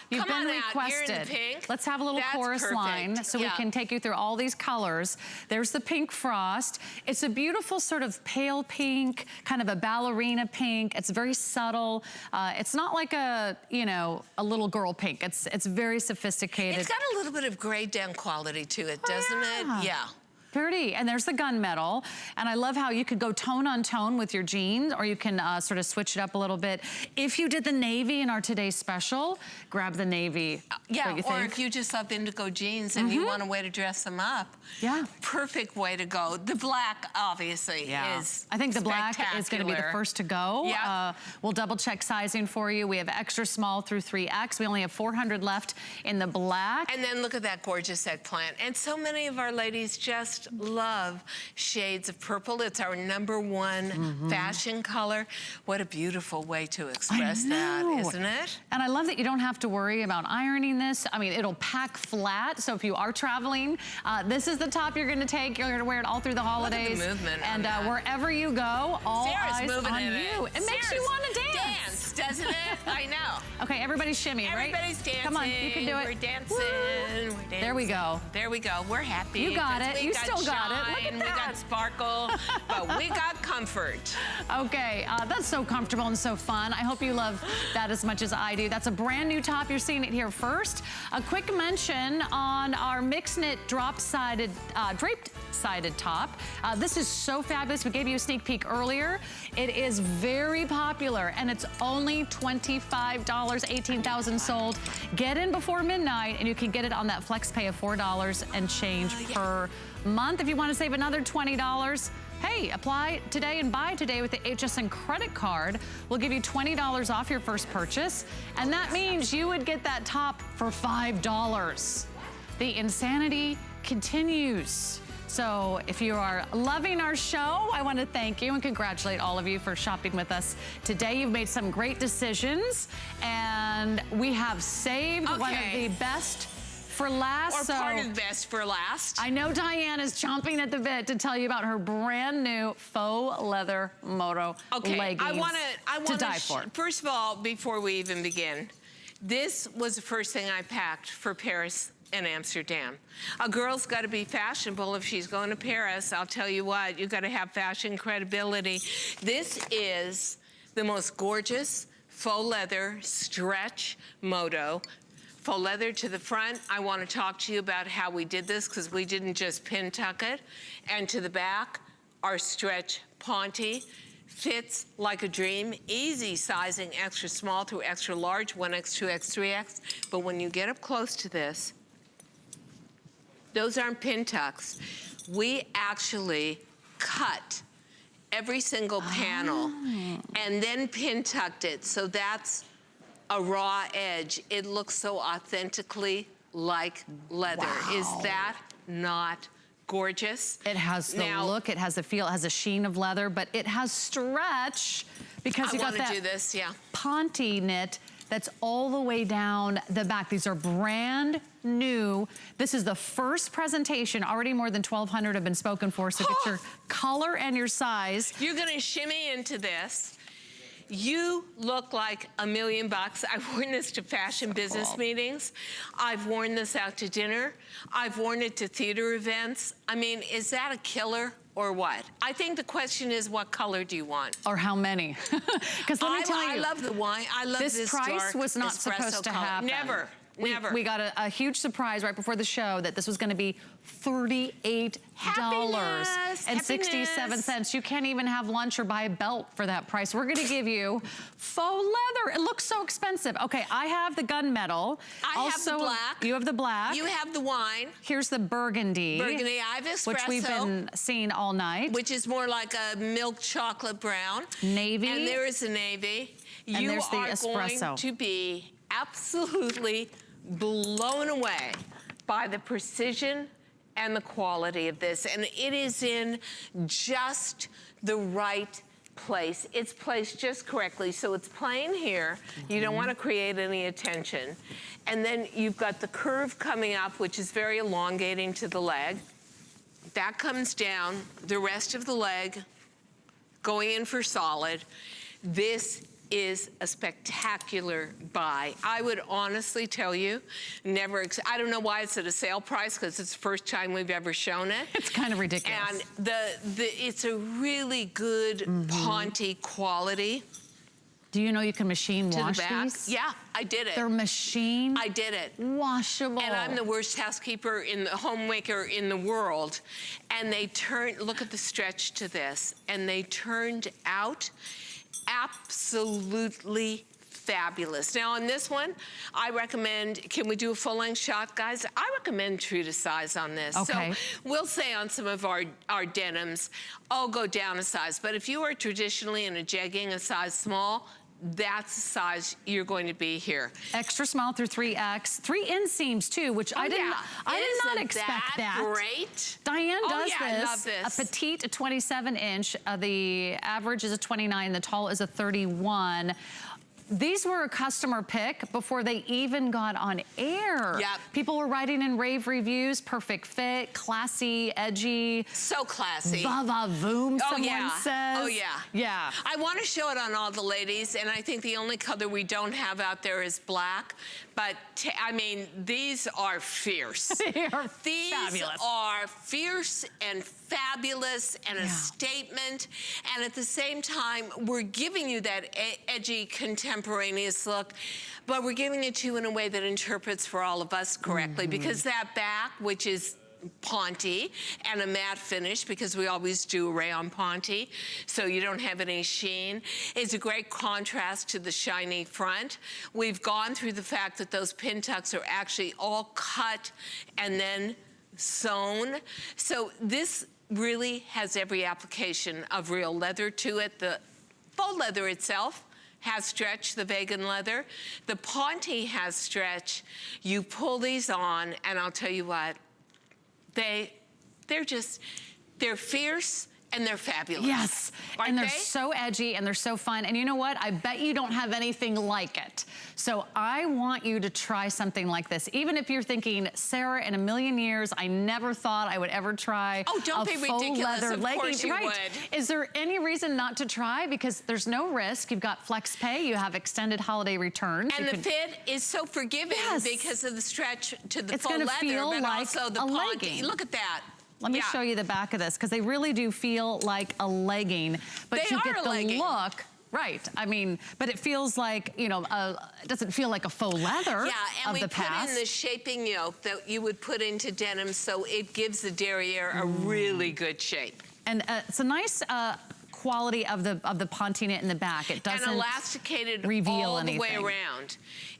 come been on requested. Out. You're in the pink. Let's have a little chorus perfect. line so we can take you through all these colors. There's the pink frost. It's a beautiful sort of pale pink, kind of a ballerina pink. It's very subtle. It's not like a, you know, a little girl pink. It's very sophisticated. It's got a little bit of gray down quality to it, doesn't it? Yeah. Pretty, and there's the gunmetal. And I love how you could go tone on tone with your jeans, or you can sort of switch it up a little bit. If you did the navy in our today's special, grab the navy. Yeah, or if you just love indigo jeans and you want a way to dress them up. Yeah. Perfect way to go. The black, obviously, is I think the black is gonna be the first to go. Yeah. We'll double check sizing for you. We have extra small through 3X. We only have 400 left in the black. And then look at that gorgeous eggplant. And so many of our ladies just love shades of purple. It's our #1 fashion color. What a beautiful way to express that, isn't it? And I love that you don't have to worry about ironing this. I mean, it'll pack flat. So if you are traveling, this is the top you're gonna take. You're gonna wear it all through the holidays. Look at the movement and wherever you go, all Sarah's eyes moving on in you. It makes you want to dance. Doesn't it? I know. Okay, everybody's shimmy, right? Everybody's dancing. Come on, you can do it. We're dancing. We're dancing. There we go. There we go. We're happy. You got it. You still got it. Look at We that. got sparkle, but we got comfort. Okay, that's so comfortable and so fun. I hope you love that as much as I do. That's a brand new top. You're seeing it here first. A quick mention on our mixed knit draped-sided top. This is so fabulous. We gave you a sneak peek earlier. It is very popular, and it's only $25, 18,000 sold. Get in before midnight, and you can get it on that flex pay of $4 and change per month. If you want to save another $20, hey, apply today and buy today with the HSN credit card. We'll give you $20 off your first purchase, and that means you would get that top for $5. The insanity continues. So if you are loving our show, I want to thank you and congratulate all of you for shopping with us today. You've made some great decisions, and we have saved one of the best for last. Or part of the best for last. I know Diane is chomping at the bit to tell you about her brand new faux leather moto leggings. I want to die for. First of all, before we even begin, this was the first thing I packed for Paris and Amsterdam. A girl's got to be fashionable if she's going to Paris. I'll tell you what, you got to have fashion credibility. This is the most gorgeous faux leather stretch moto. Faux leather to the front. I want to talk to you about how we did this, because we didn't just pin tuck it. And to the back, our stretch ponte. Fits like a dream. Easy sizing, extra small through extra large, 1X, 2X, 3X. But when you get up close to this, those aren't pin tucks. We actually cut every single panel and then pin tucked it. So that's a raw edge. It looks so authentically like leather. Is that not gorgeous? It has the look, it has the feel, it has a sheen of leather, but it has stretch because you got that do this, ponte knit that's all the way down the back. These are brand new. This is the first presentation. Already more than 1,200 have been spoken for, so get your color and your size. You're gonna shimmy into this. You look like $1 million. I've worn this to fashion business meetings. I've worn this out to dinner. I've worn it to theater events. I mean, is that a killer or what? I think the question is, what color do you want? Or how many? Because let me tell you, I love the wine. I love this price dark was not espresso supposed to color. happen. Never. Never. We got a huge surprise right before the show that this was gonna be $38.67. You can't even have lunch or buy a belt for that price. We're gonna give you faux leather. It looks so expensive. Okay, I have the gunmetal. I have the black. You have the black. You have the wine. Here's the burgundy. Burgundy, I have espresso. Which we've been seeing all night. Which is more like a milk chocolate brown. Navy. And there is a navy. And you there's the are espresso. going to be absolutely blown away by the precision and the quality of this. And it is in just the right place. It's placed just correctly. So it's plain here. You don't want to create any attention. And then you've got the curve coming up, which is very elongating to the leg. That comes down, the rest of the leg going in for solid. This is a spectacular buy. I would honestly tell you, I don't know why it's at a sale price, because it's the first time we've ever shown it. It's kind of ridiculous. And it's a really good Ponte quality. Do you know you can machine wash these? Yeah, I did it. They're machine I did it. washable. And I'm the worst housekeeper homemaker in the world. And they look at the stretch to this, and they turned out absolutely fabulous. Now on this one, I recommend, can we do a full length shot, guys? I recommend true to size on this. Okay. So we'll say on some of our denims, I'll go down a size. But if you are traditionally in a jegging a size small, that's the size you're going to be here. Extra small through 3X. 3 inseams too, which I did not expect that. Great. Diane does this. this. I love this. A petite 27 inch. The average is a 29. The tall is a 31. These were a customer pick before they even got on air. Yep. People were writing in rave reviews, perfect fit, classy, edgy. So classy. Va-va-voom, someone says. Oh, yeah. Yeah. I want to show it on all the ladies, and I think the only color we don't have out there is black. But, I mean, these are fierce. They are these fabulous. are fierce and fabulous and a statement. And at the same time, we're giving you that edgy, contemporaneous look, but we're giving it to you in a way that interprets for all of us correctly. Because that back, which is Ponte and a matte finish, because we always do a rayon Ponte, so you don't have any sheen. It's a great contrast to the shiny front. We've gone through the fact that those pin tucks are actually all cut and then sewn. So this really has every application of real leather to it. The faux leather itself has stretch, the vegan leather. The Ponte has stretch. You pull these on, and I'll tell you what, they're fierce and they're fabulous. Yes, and they're so edgy and they're so fun. And you know what? I bet you don't have anything like it. So I want you to try something like this. Even if you're thinking, Sarah, in a million years, I never thought I would ever try a faux leather legging. Course you would. Is there any reason not to try? Because there's no risk. You've got flex pay. You have extended holiday returns. And the fit is so forgiving because of the stretch to the faux leather, feel but like also the a Ponte. legging. Look at that. Let me show you the back of this, because they really do feel like a legging, but you get the look. Right, I mean, but it feels like, you know, it doesn't feel like a faux leather and we put in the shaping yoke that you would put into denim, so it gives the derriere a really good shape. And it's a nice quality of the Ponte knit in the back. It doesn't elasticated reveal all anything. the way around.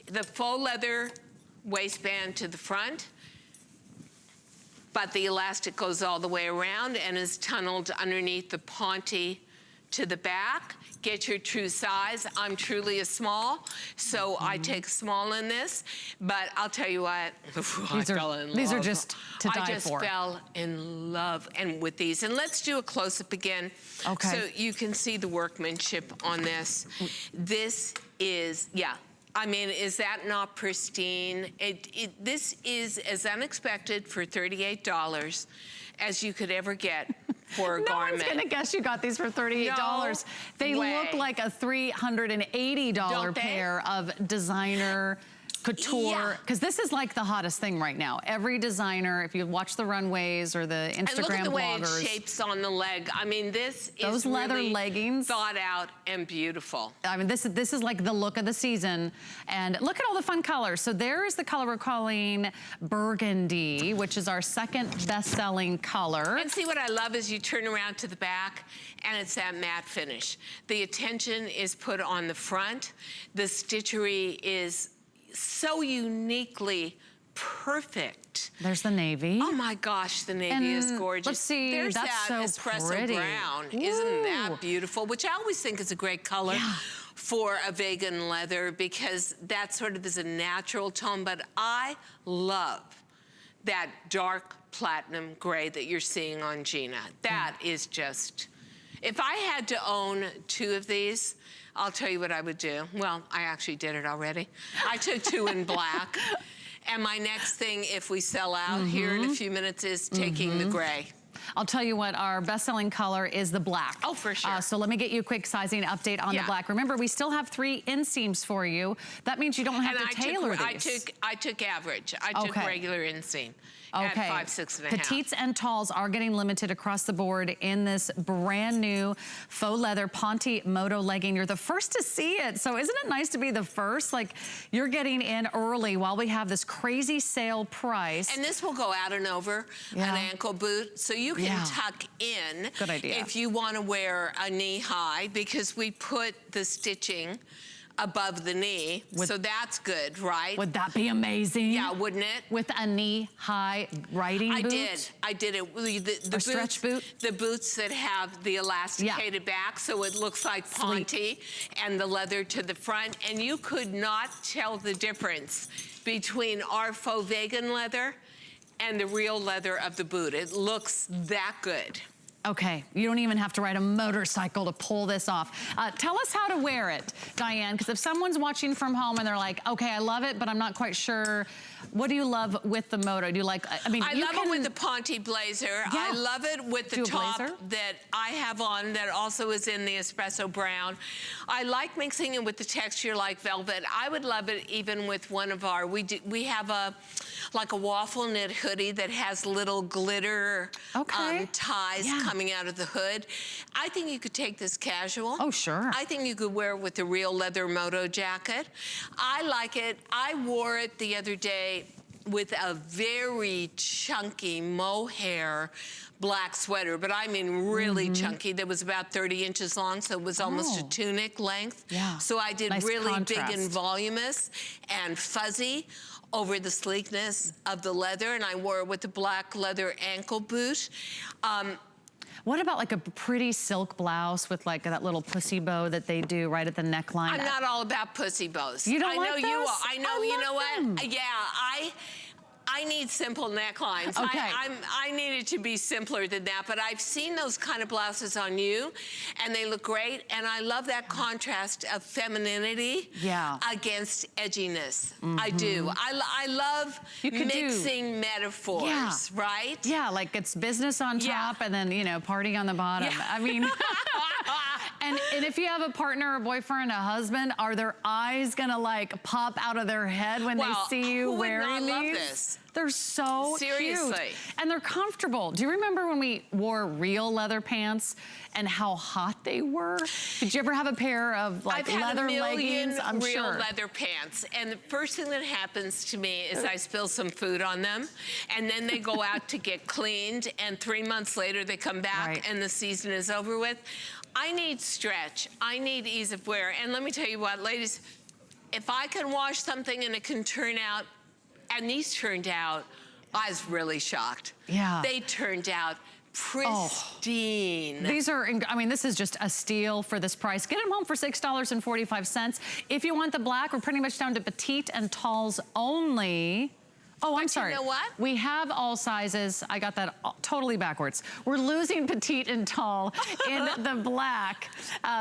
The faux leather waistband to the front, but the elastic goes all the way around and is tunneled underneath the Ponte to the back. Get your true size. I'm truly a small, so I take small in this. But I'll tell you what, these are just to die for. I just fell in love with these. And let's do a close-up again, so you can see the workmanship on this. This is, I mean, is that not pristine? This is as unexpected for $38 as you could ever get for a garment. No one's gonna guess you got these for $38. They look like a $380 pair of designer couture, because this is like the hottest thing right now. Every designer, if you watch the runways or the Instagram and look at the way bloggers, it shapes on the leg. I mean, this those is leather really leggings, thought out and beautiful. I mean, this is like the look of the season. And look at all the fun colors. So there is the color we're calling burgundy, which is our second best-selling color. And see, what I love is you turn around to the back and it's that matte finish. The attention is put on the front. The stitchery is so uniquely perfect. There's the navy. Oh my gosh, the navy And is gorgeous. let's see, There's that's that so espresso pretty. brown. Woo. Isn't that beautiful? Which I always think is a great color. Yeah. For a vegan leather, because that sort of is a natural tone, but I love that dark platinum gray that you're seeing on Gina. That is just, if I had to own 2 of these, I'll tell you what I would do. Well, I actually did it already. I took 2 in black. And my next thing, if we sell out here in a few minutes, is taking the gray. I'll tell you what, our best-selling color is the black. Oh, for sure. So let me get you a quick sizing update on the black. Remember, we still have 3 inseams for you. That means you don't have to tailor these. I took average. I took regular inseam. At 5, 6.5. Petites and talls are getting limited across the board in this brand new faux leather Ponte Moto legging. You're the first to see it. So isn't it nice to be the first? Like, you're getting in early while we have this crazy sale price. And this will go out and over an ankle boot. So you can tuck in. Good idea. If you want to wear a knee high, because we put the stitching above the knee, so that's good, right? Would that be amazing? Yeah, wouldn't it? With a knee-high riding boot? I did it. The boots, stretch boot? The boots that have the elasticated back, so it looks like Ponte, and the leather to the front, and you could not tell the difference between our faux vegan leather and the real leather of the boot. It looks that good. Okay, you don't even have to ride a motorcycle to pull this off. Tell us how to wear it, Diane, because if someone's watching from home and they're like, okay, I love it, but I'm not quite sure, what do you love with the Moto? Do you like, I mean, I love it with the Ponte blazer. Yeah. I love it with the top blazer? that I have on that also is in the espresso brown. I like mixing it with the texture like velvet. I would love it even with one of our, we have like a waffle knit hoodie that has little glitter ties coming out of the hood. I think you could take this casual. Oh, sure. I think you could wear it with the real leather Moto jacket. I like it. I wore it the other day with a very chunky mohair black sweater, but I mean really chunky. That was about 30 inches long, so it was almost a tunic length. Yeah. So I did Nice really contrast. big and voluminous and fuzzy over the sleekness of the leather, and I wore it with the black leather ankle boot. What about like a pretty silk blouse with like that little pussy bow that they do right at the neckline? I'm not all about pussy bows. You don't I like know those? you are. I know. You know them. what? Yeah, I need simple necklines. Okay. I need it to be simpler than that, but I've seen those kind of blouses on you, and they look great, and I love that contrast of femininity against edginess. I do. I love mixing metaphors, right? Yeah, like it's business on top and then, you know, party on the bottom. Yeah. I mean, and if you have a partner, a boyfriend, a husband, are their eyes gonna like pop out of their head when they see you wearing these? Love this? They're so Seriously. cute. And they're comfortable. Do you remember when we wore real leather pants and how hot they were? Did you ever have a pair of like leather leggings? I've had real leather pants. And the first thing that happens to me is I spill some food on them, and then they go out to get cleaned, and 3 months later they come back and the season is over with. I need stretch. I need ease of wear. And let me tell you what, ladies, if I can wash something and it can turn out, and these turned out, I was really shocked. Yeah. They turned out pristine. These are, I mean, this is just a steal for this price. Get them home for $6.45. If you want the black, we're pretty much down to petite and talls only. Oh, I'm But sorry. you know what? We have all sizes. I got that totally backwards. We're losing petite and tall in the black.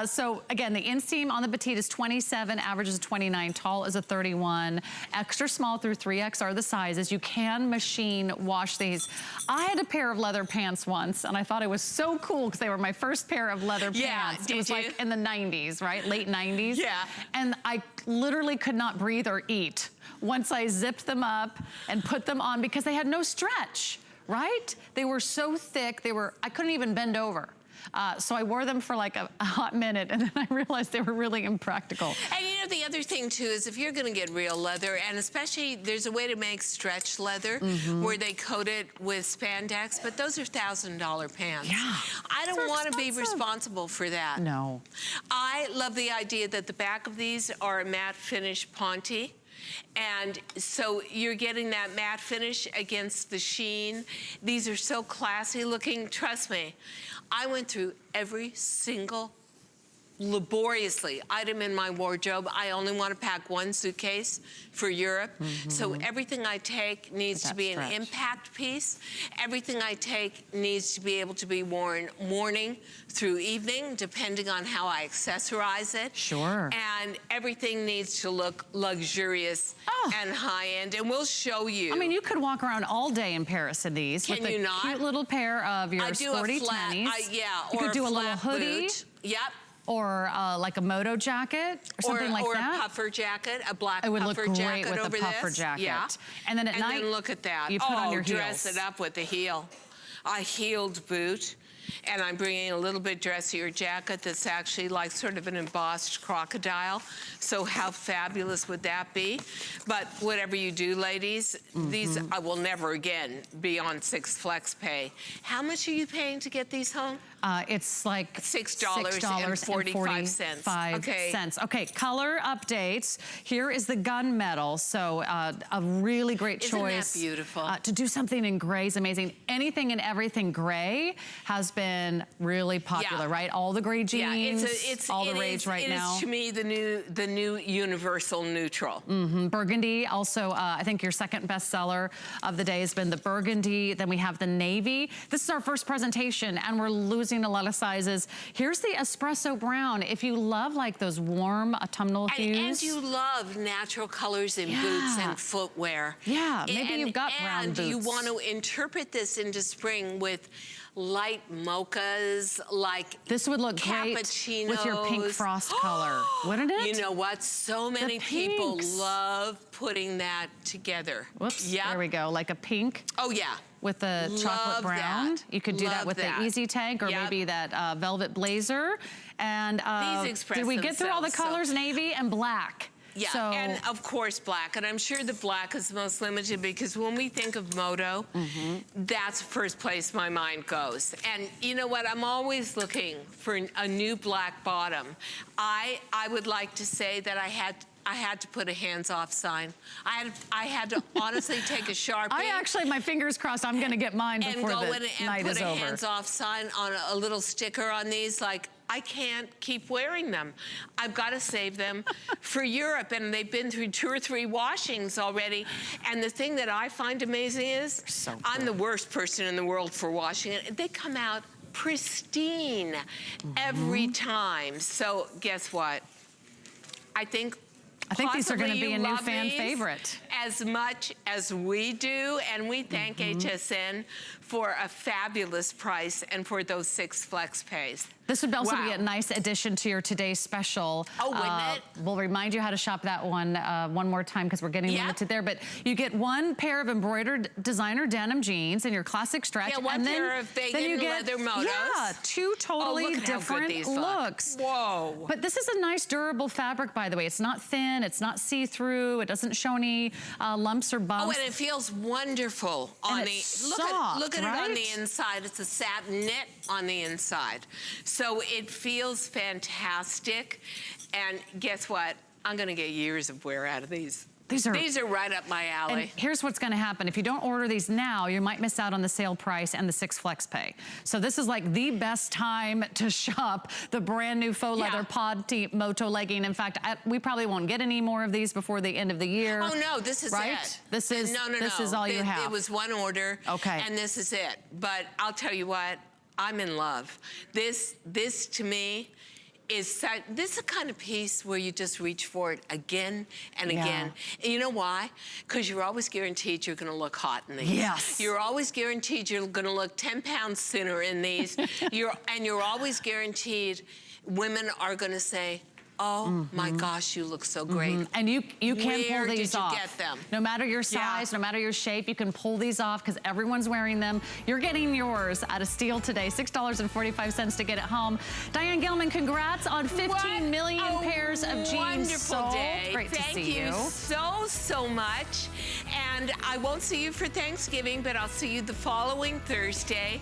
So again, the inseam on the petite is 27, average is 29, tall is a 31. Extra small through 3X are the sizes. You can machine wash these. I had a pair of leather pants once, and I thought it was so cool because they were my first pair of leather pants. It was like in the 90s, right? Late 90s. Yeah. And I literally could not breathe or eat once I zipped them up and put them on because they had no stretch, right? They were so thick, I couldn't even bend over. So I wore them for like a hot minute, and then I realized they were really impractical. And you know, the other thing too is if you're gonna get real leather, and especially there's a way to make stretch leather where they coat it with spandex, but those are $1,000 pants. Yeah. I don't want to be responsible for that. No. I love the idea that the back of these are a matte finish ponte. And so you're getting that matte finish against the sheen. These are so classy looking. Trust me, I went through every single laboriously item in my wardrobe. I only want to pack one suitcase for Europe. So everything I take needs to be an impact piece. Everything I take needs to be able to be worn morning through evening, depending on how I accessorize it. Sure. And everything needs to look luxurious and high-end, and we'll show you. I mean, you could walk around all day in Paris in these. Can with you a not? Cute little pair of your I do sporty a flat, tennies. yeah, You or could do a little flat hoodie. boot. Yep. Or like a moto jacket or something like that. Or a puffer jacket, a black It would puffer look jacket great with over a puffer this. jacket. Yeah. And then at night, And then look at that. you put on your dress heels. it up with a heel. A heeled boot. And I'm bringing a little bit dressier jacket that's actually like sort of an embossed crocodile. So how fabulous would that be? But whatever you do, ladies, these I will never again be on 6 flex pay. How much are you paying to get these home? It's like $6.45. Okay. Okay, color updates. Here is the gunmetal. So a really great choice. Isn't that beautiful? To do something in gray is amazing. Anything and everything gray has been really popular, right? All the gray jeans, all the rage right now. It is to me the new universal neutral. Burgundy, also I think your second bestseller of the day has been the burgundy. Then we have the navy. This is our first presentation, and we're losing a lot of sizes. Here's the espresso brown. If you love like those warm autumnal hues. And you love natural colors in boots and footwear. Yeah, maybe you've got brown boots. And you want to interpret this into spring with light mochas, like this would look great with your pink frost color, wouldn't it? You know what? So many people love putting that together. Whoops, yeah. There we go, like a pink. Oh, yeah. With the chocolate brown. You could do that with the easy tank or maybe that velvet blazer. And these express did we get through all the colors? Navy and black. Yeah, so, and of course black. And I'm sure the black is the most limited because when we think of moto, that's the first place my mind goes. And you know what? I'm always looking for a new black bottom. I would like to say that I had to put a hands-off sign. I had to honestly take a Sharpie. I actually, my fingers crossed, I'm gonna get mine before the night is over. And put a hands-off sign on a little sticker on these, like, I can't keep wearing them. I've got to save them for Europe, and they've been through 2 or 3 washings already. And the thing that I find amazing is, I'm the worst person in the world for washing it. They come out pristine every time. So guess what? I think these are going to be a new fan favorite. As much as we do, and we thank HSN for a fabulous price and for those 6 flex pays. This would also be a nice addition to your today's special. Oh, wouldn't it? We'll remind you how to shop that one more time because we're getting limited there. But you get 1 pair of embroidered designer denim jeans in your classic stretch. Yeah, 1 pair of vegan leather motos. Yeah, 2 totally different looks. Whoa. But this is a nice durable fabric, by the way. It's not thin, it's not see-through, it doesn't show any lumps or bumps. Oh, and it feels wonderful on the look at it on the inside. It's a satin knit on the inside. So it feels fantastic. And guess what? I'm gonna get years of wear out of these. These are right up my alley. And here's what's gonna happen. If you don't order these now, you might miss out on the sale price and the 6 flex pay. So this is like the best time to shop the brand new faux leather Ponte Moto legging. In fact, we probably won't get any more of these before the end of the year. Oh no, this is right? it. This is this is all you have. It was one order. Okay. And this is it. But I'll tell you what, I'm in love. This to me is this is the kind of piece where you just reach for it again and again. And you know why? Because you're always guaranteed you're gonna look hot in these. Yes. You're always guaranteed you're gonna look 10 pounds thinner in these. You're always guaranteed women are gonna say, oh my gosh, you look so great. And you can Where pull these did you off. get them? No matter your size, no matter your shape, you can pull these off because everyone's wearing them. You're getting yours at a steal today, $6.45 to get it home. Diane Gilman, congrats on 15 million pairs of jeans sold. Day. Great to see you. Thank you so much. And I won't see you for Thanksgiving, but I'll see you the following Thursday.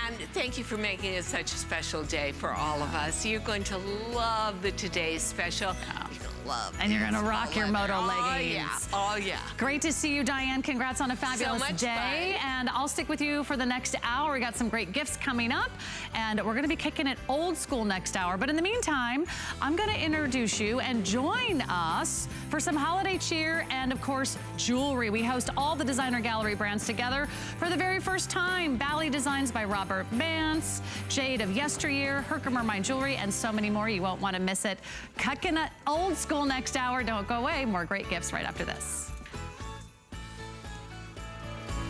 And thank you for making it such a special day for all of us. You're going to love the Today's Special. You're gonna love and you're gonna rock your Moto leggings. Oh yeah. Great to see you, Diane. Congrats on a fabulous day. Fun. And I'll stick with you for the next hour. We got some great gifts coming up, and we're gonna be kicking it old school next hour. But in the meantime, I'm gonna introduce you and join us for some holiday cheer and, of course, jewelry. We host all the designer gallery brands together for the very first time. Bally Designs by Robert Vance, Jade of Yesteryear, Herkimer Mine Jewelry, and so many more. You won't want to miss it. Kicking it old school next hour. Don't go away. More great gifts right after this.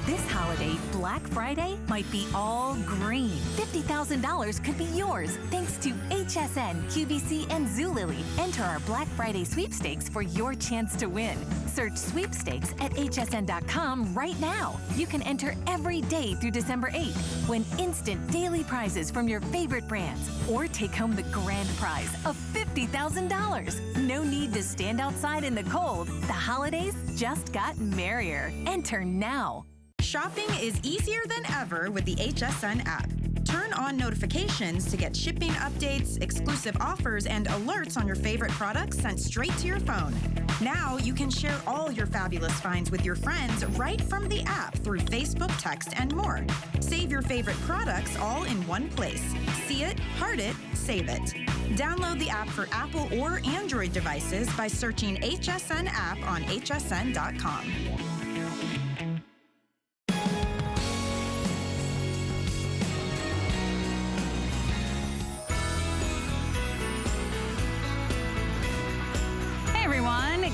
This holiday, Black Friday might be all green. $50,000 could be yours thanks to HSN, QVC, and Zulily. Enter our Black Friday sweepstakes for your chance to win. Search sweepstakes at hsn.com right now. You can enter every day through December 8th. Win instant daily prizes from your favorite brands or take home the grand prize of $50,000. No need to stand outside in the cold. The holidays just got merrier. Enter now. Shopping is easier than ever with the HSN app. Turn on notifications to get shipping updates, exclusive offers, and alerts on your favorite products sent straight to your phone. Now you can share all your fabulous finds with your friends right from the app through Facebook, text, and more. Save your favorite products all in one place. See it, heart it, save it. Download the app for Apple or Android devices by searching HSN app on hsn.com.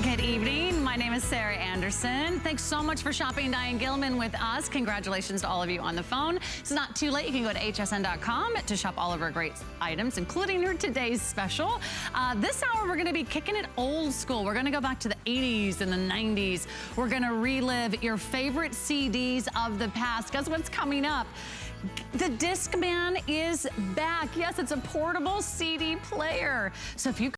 Good evening. My name is Sarah Anderson. Thanks so much for shopping Diane Gilman with us. Congratulations to all of you on the phone. It's not too late. You can go to hsn.com to shop all of our great items, including her today's special. This hour, we're going to be kicking it old school. We're going to go back to the 80s and the 90s. We're going to relive your favorite CDs of the past. Guess what's coming up? The Discman is back. Yes, it's a portable CD player. So if you